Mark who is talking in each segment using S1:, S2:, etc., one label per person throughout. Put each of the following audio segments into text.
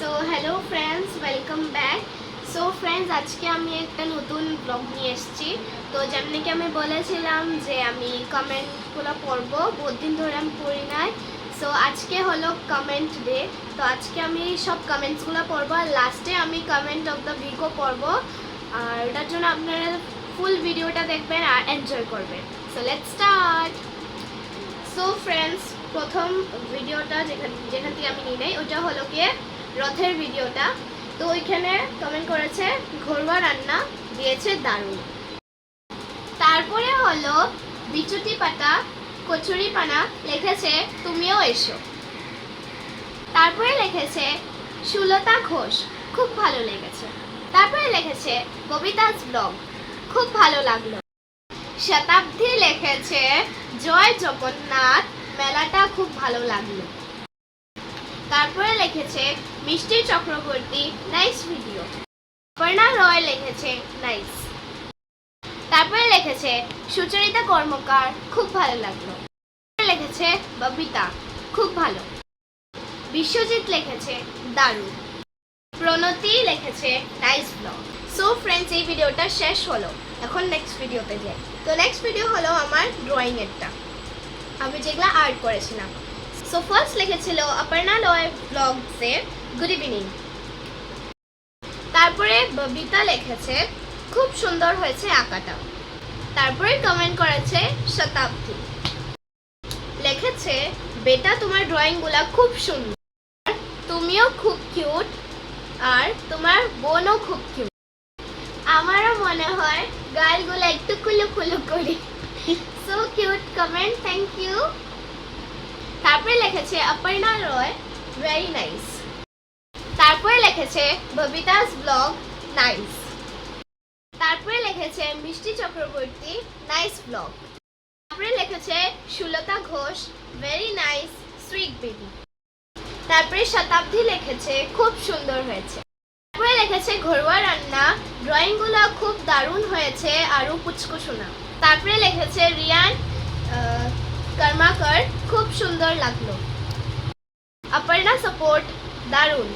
S1: So hello friends, welcome back. So friends, আজকে আমি একটা নতুন ব্লগ নিয়ে এসেছি। তো যেমনি কি আমি বলেছিলাম যে আমি কমেন্টগুলো পড়বো, বহুত দিন ধরে আমি পড়ি নাই। সো আজকে হলো কমেন্ট ডে। তো আজকে আমি সব কমেন্টসগুলো পড়বো আর লাস্টে আমি কমেন্ট অফ দ্য উইকও পড়বো। আর ওটার জন্য আপনারা ফুল ভিডিওটা দেখবেন আর এনজয় করবেন। So let's start. So friends, প্রথম ভিডিওটা যেখান থেকে আমি নিই নাই ওটা হলো গিয়ে রথের ভিডিওটা। তো ওইখানে কমেন্ট করেছে ঘরোয়া রান্না, দিয়েছে দারুণ। তারপরে হলো বিচুটি পাতা কচুরি পানা, লিখেছে তুমিও এসো। তারপরে লিখেছে সুলতা ঘোষ, খুব ভালো লেগেছে। তারপরে লিখেছে কবিতাস ব্লগ, খুব ভালো লাগলো। শতাব্দী লিখেছে জয় জগন্নাথ, মেলাটা খুব ভালো লাগলো। তারপরে লিখেছে মিষ্টি চক্রবর্তী, নাইস ভিডিও। অপর্ণা রয় লিখেছে নাইস। তারপরে লিখেছে সুচরিতা কর্মকার, খুব ভালো লাগলো। লিখেছে ববিতা, খুব ভালো। বিশ্বজিৎ লিখেছে দারুণ। প্রণতি লিখেছে নাইস ব্লগ। সো ফ্রেন্ডস, এই ভিডিওটা শেষ হলো, এখন নেক্সট ভিডিওতে যাই। তো নেক্সট ভিডিও হলো আমার ড্রয়িংয়েরটা, আমি যেগুলো আর্ট করেছিলাম। সো ফার্স্ট লিখেছিল অপর্ণা রয় ব্লগসে গুড ইভিনিং। তারপরে ববিতা লিখেছে খুব সুন্দর হয়েছে আঁকাটা। তারপরে কমেন্ট করেছে শতাব্দী, লিখেছে বেটা তোমার ড্রয়িংগুলা খুব সুন্দর, তুমিও খুব কিউট আর তোমার বোনও খুব কিউট। আমারও মনে হয় গালগুলো একটু কুলু কুলু করি। So cute comment, thank you. তারপরে লিখেছে অপর্ণা রয় ভেরি নাইস। তারপরে লিখেছে ববিতাস ব্লগ নাইস। তারপরে লিখেছে মিষ্টি চক্রবর্তী নাইস ব্লগ। তারপরে লিখেছে Sulata Ghosh very nice sweet baby. তারপরে শতাব্দী লিখেছে খুব সুন্দর হয়েছে। তারপরে লিখেছে ঘরোয়া রান্না, ড্রয়িংগুলো খুব দারুণ হয়েছে আরও পুচকুশোনা। তারপরে লিখেছে রিয়ান কর্মাকর, খুব সুন্দর লাগলো। অপর্ণা সাপোর্ট দারুণ।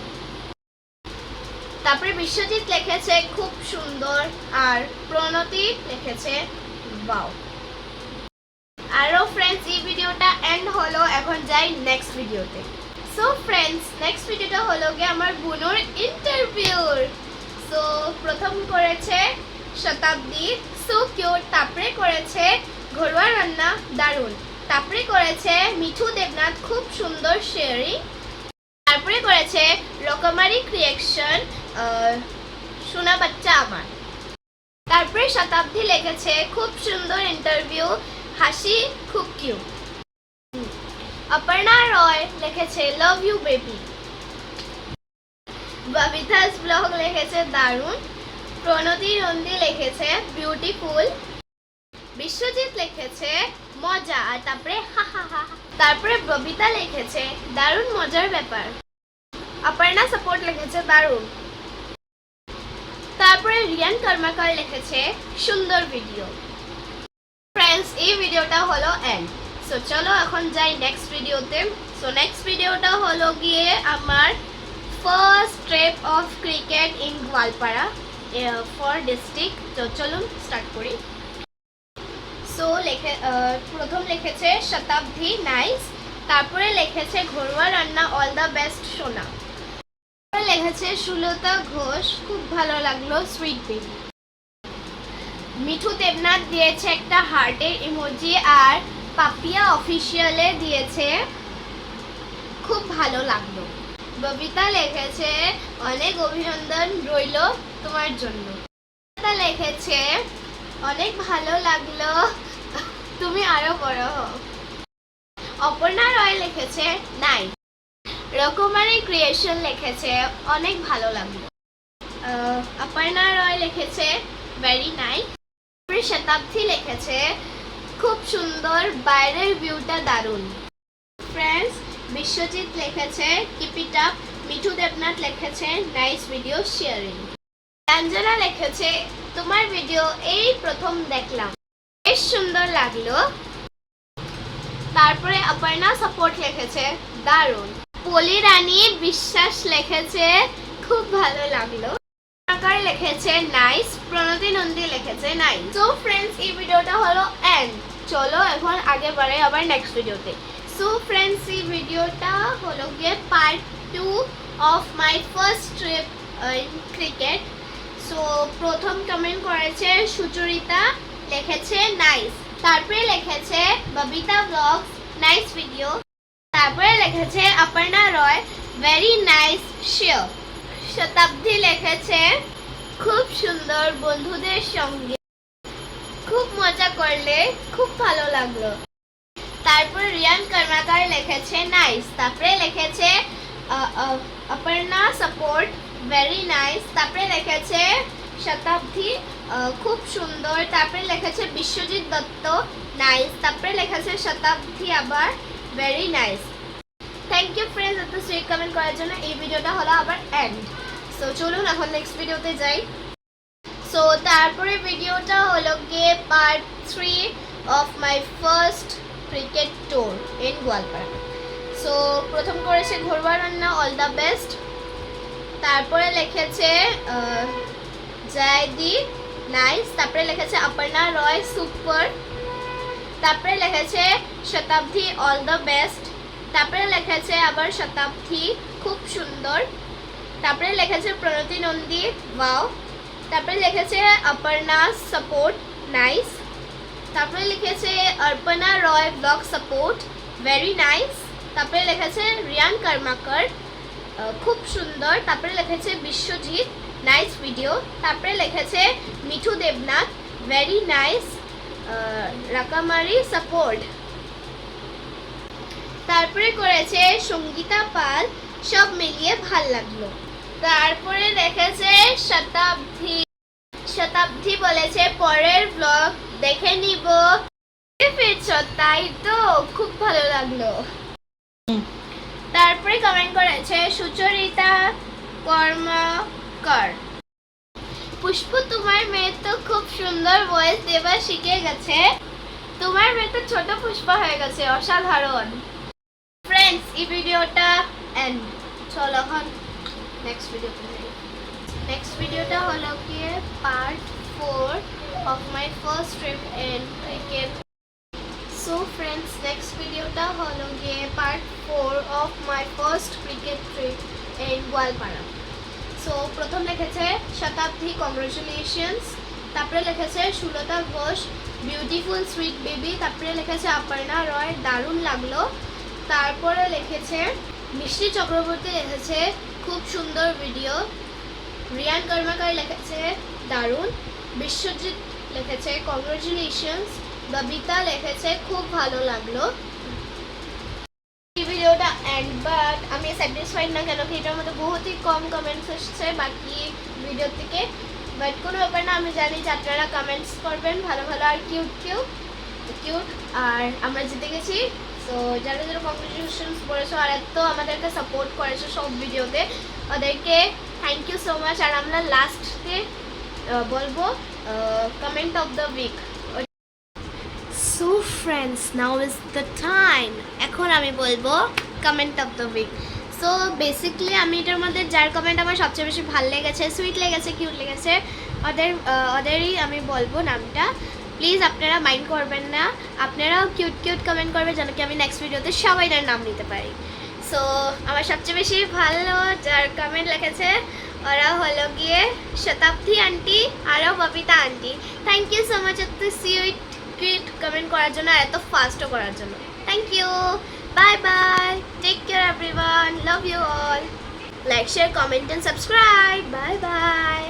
S1: তারপরে বিশ্বজিৎ লিখেছে খুব সুন্দর আর প্রণতি লিখেছে ওয়াও। আরও ফ্রেন্ডস, এই ভিডিওটা এন্ড হলো, এখন যাই নেক্সট ভিডিওতে। সো ফ্রেন্ডস, নেক্সট ভিডিওটা হলো গিয়ে আমার বোনের ইন্টারভিউর। সো প্রথম করেছে শতাব্দী, সো কিউট। তারপরে করেছে ঘরোয়া রান্না দারুণ। তারপরে করেছে মিঠু দেবনাথ, খুব সুন্দর শেয়ারিং। তারপরে করেছে রকমারি ক্রিয়েশন, সোনা বাচ্চা আমার। তারপরে শতাব্দী লিখেছে খুব সুন্দর ইন্টারভিউ, হাসি খুব কিউট। অপর্ণা রয় লিখেছে লাভ ইউ বেবি। ববিতাস ব্লগ লিখেছে দারুণ। প্রণতি নন্দী লিখেছে বিউটিফুল। বিশ্বজিৎ লিখেছে মজা আর তারপরে হা হা হা। তারপরে ববিতা লিখেছে দারুণ মজার ব্যাপার। অপর্ণা সাপোর্ট লিখেছে দারুণ। তারপরে রিয়ান কর্মাকর লিখেছে সুন্দর ভিডিও। ফ্রেন্ডস, এই ভিডিওটা হলো এন্ড। সো চলো এখন যাই নেক্সট ভিডিওতে। সো নেক্সট ভিডিওটা হলো গিয়ে আমার first trip of cricket in Goalpara for district. তো চলুন স্টার্ট করি। সো প্রথম লিখেছে শতাব্দী নাইস। তারপরে লিখেছে ঘরোয়া রান্না অল দ্য বেস্ট সোনা। লিখেছে সুলতা ঘোষ, খুব ভালো লাগলো সুইট বেবি। মিঠু দেবনাথ দিয়েছে একটা হার্টের ইমোজি আর পাপিয়া অফিসিয়ালে দিয়েছে খুব ভালো লাগলো। ববিতা লিখেছে অনেক অভিনন্দন রইল তোমার জন্য। লিখেছে অনেক ভালো লাগলো, তুমি আরো বড় হও। অপর্ণা রয় লিখেছে নাইস। রকমারি ক্রিয়েশন লিখেছে অনেক ভালো লাগলো। অপর্ণা রয় লিখেছে ভেরি নাইস। শতাব্দী লিখেছে খুব সুন্দর, বাইরের ভিউটা দারুণ। ফ্রেন্ডস, বিশ্বজিৎ লিখেছে keep it up. Mithu Debnath লিখেছে নাইস ভিডিও শেয়ারিং। রঞ্জনা লিখেছে তোমার ভিডিও এই প্রথম দেখলাম, বেশ সুন্দর লাগলো। তারপরে অপর্ণা সাপোর্ট লিখেছে দারুণ। পলি রানী বিশ্বাস লিখেছে খুব ভালো লাগলো, আকার লিখেছে নাইস, প্রণতি নন্দী লিখেছে নাইস। সো ফ্রেন্ডস, এই ভিডিওটা হলো এন্ড। চলো এখন আগে বাড়াই আবার নেক্সট ভিডিওতে। সো ফ্রেন্ডস, এই ভিডিওটা হলো গিয়ে part 2 of my first trip in cricket. So প্রথম কমেন্ট করেছে সুচরিতা, লিখেছে নাইস। তারপরে লিখেছে ববিতা ব্লগস, নাইস ভিডিও। তারপরে লিখেছে অপর্ণা রয়, ভেরি নাইস শিওর। শতাব্দী লিখেছে খুব সুন্দর, বন্ধুদের সঙ্গে খুব মজা করলে, খুব ভালো লাগলো। তারপর রিয়ান কর্মাকার লিখেছে নাইস। তারপরে লিখেছে অপর্ণা সাপোর্ট, ভেরি নাইস। তারপরে লিখেছে শতাব্দী খুব সুন্দর। তারপরে লিখেছে বিশ্বজিৎ দত্ত, নাইস। তারপরে লিখেছে শতাব্দী আবার, very nice. Thank you friends এত সুইট কমেন্ট করার জন্য। এই ভিডিওটা হলো আবার এন্ড। সো চলুন এখন নেক্সট ভিডিওতে যাই। সো তারপরে ভিডিওটা হলো গিয়ে part 3 of my first cricket tour in Goalpara. So প্রথম করেছে ঘরোয়া রান্না, অল দ্য বেস্ট। তারপরে লিখেছে জয়দি, নাইস। তারপরে লিখেছে অপর্ণা রয়, সুপার। তারপরে লিখেছে শতাব্দী, অল দ্য বেস্ট। তারপরে লিখেছে আবার শতাব্দী, খুব সুন্দর। তারপরে লিখেছে প্রণতি নন্দী, ওয়াও। তারপরে লিখেছে অপর্ণা সাপোর্ট, নাইস। তারপরে লিখেছে অর্পণা রয় ব্লগ সাপোর্ট, ভেরি নাইস। তারপরে লিখেছে রিয়ান কর্মাকর, খুব সুন্দর। তারপরে লিখেছে বিশ্বজিৎ, নাইস ভিডিও। তারপরে লিখেছে Mithu Debnath, very nice. Rokomari support. তারপরে করেছে সঙ্গীতা পাল, সব মিলিয়ে ভাল লাগলো। তারপরে লিখেছে শতাব্দী, শতাব্দী বলেছে পরের ব্লগ দেখে নিব, ফিরছো তাই তো, খুব ভালো লাগলো। তারপরে কমেন্ট করেছে সুচরিতা কর্মকার, পুষ্প তোমার মেয়ে তো খুব সুন্দর ভয়েস দেওয়া শিখে গেছে, তোমার মেয়ে তো ছোট পুষ্পা হয়ে গেছে, অসাধারণ। ফ্রেন্ডস, এই ভিডিওটা এন্ড। চলো এখন নেক্সট ভিডিওতে যাই। নেক্সট ভিডিওটা হলো গিয়ে part 4 of my first trip in cricket. So friends, next ভিডিওটা হলো গিয়ে part 4 of my first cricket trip in Goalpara. So প্রথম লিখেছে শতাব্দী, কংগ্রেচুলেশনস। তারপরে লিখেছে Sulata Ghosh, beautiful sweet baby. তারপরে লিখেছে অপর্ণা রয়, দারুণ লাগলো। তারপরে লিখেছে মিষ্টি চক্রবর্তী, লিখেছে খুব সুন্দর ভিডিও। রিয়ান কর্মাকার লিখেছে দারুণ। বিশ্বজিৎ লিখেছে কংগ্রেচুলেশনস। ববিতা লিখেছে খুব ভালো লাগলো। এই ভিডিওটা এন্ড, বাট আমি স্যাটিসফাইড না, কেন কি এটার মধ্যে বহুতই কম কমেন্টস এসছে বাকি ভিডিও থেকে। বাট কোনো ব্যাপার না, আমি জানি যে আপনারা কমেন্টস করবেন ভালো ভালো আর কিউট কিউট। আর আমরা জিতে গেছি। সো যারা যারা কংগ্রেচুলেশনস বলেছো আর এত আমাদেরকে সাপোর্ট করেছো সব ভিডিওতে, ওদেরকে থ্যাংক ইউ সো মাচ। আর আমরা লাস্টে বলবো comment of the week. So friends, now is the time. এখন আমি বলবো comment of the week. So basically আমি এটার মধ্যে যার কমেন্ট আমার সবচেয়ে বেশি ভালো লেগেছে, সুইট লেগেছে, কিউট লেগেছে, ওদেরই আমি বলবো নামটা। প্লিজ আপনারা মাইন্ড করবেন না, আপনারাও কিউট কমেন্ট করবেন যেন কি আমি নেক্সট ভিডিওতে সবাইদের নাম নিতে পারি। সো আমার সবচেয়ে বেশি ভালো যার কমেন্ট লিখেছে ওরা হলো গিয়ে শতাব্দী আন্টি আরও Babita aunty. Thank you so much এত সুইট কিউট কমেন্ট করার জন্য, এত ফাস্টও করার জন্য। Thank you, bye bye, take care everyone, love you all, like share comment and subscribe, bye by.